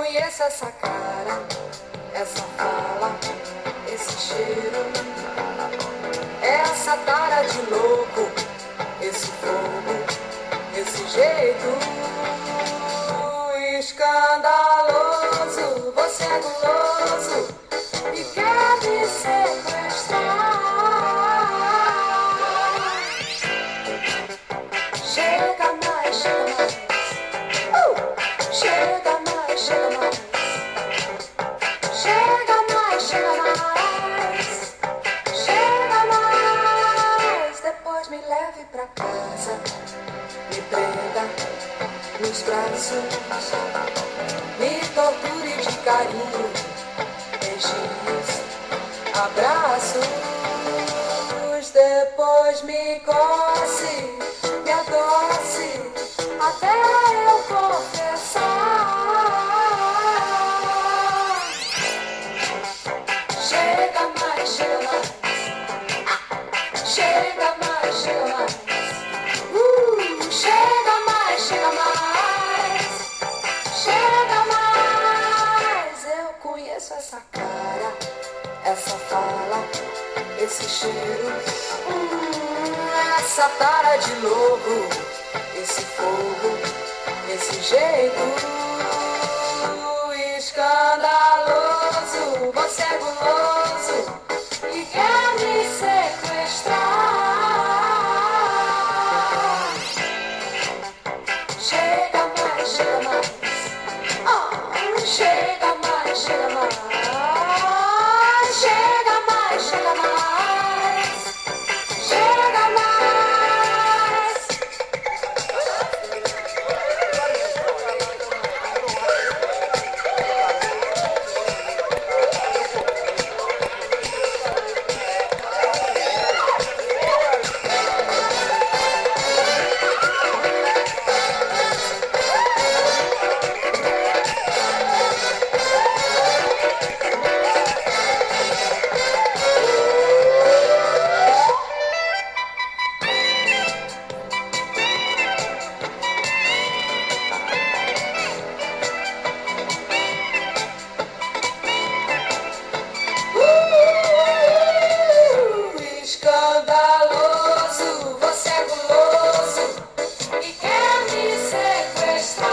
conheço essa cara, essa fala, esse cheiro, essa tara de louco, esse fogo, esse jeito escandaloso. Você é guloso e quer me sequestrar. Chega mais, chega mais. Chega mais, chega mais. Chega mais, chega mais. Chega mais. Depois me leve pra casa, me prenda nos braços, me torture de carinho, beijinhos, abraços. Depois me coce, me adoce, até eu confessar. Chega mais, chega mais. Chega mais, chega mais. Chega mais, chega mais. Chega mais. Eu conheço essa cara, essa fala, esse cheiro, essa tara de louco, esse fogo, esse jeito escandaloso. Você é guloso e quer me sequestrar. Chega mais, chega mais. Chega mais, chega mais. Chega mais, chega mais. Chega mais. Escandaloso, você é guloso e quer me sequestrar.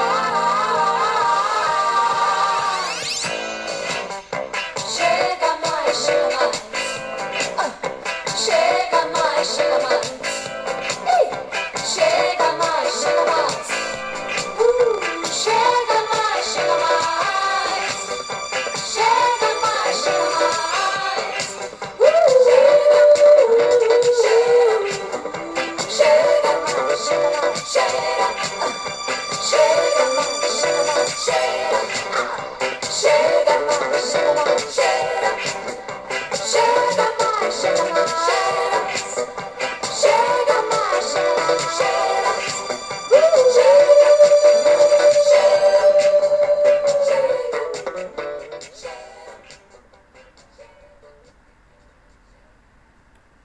Chega mais, chega mais. Chega mais, chega mais. Chega mais, chega mais. Chega mais, chega mais. Chega mais, chega mais. Chega mais, chega mais.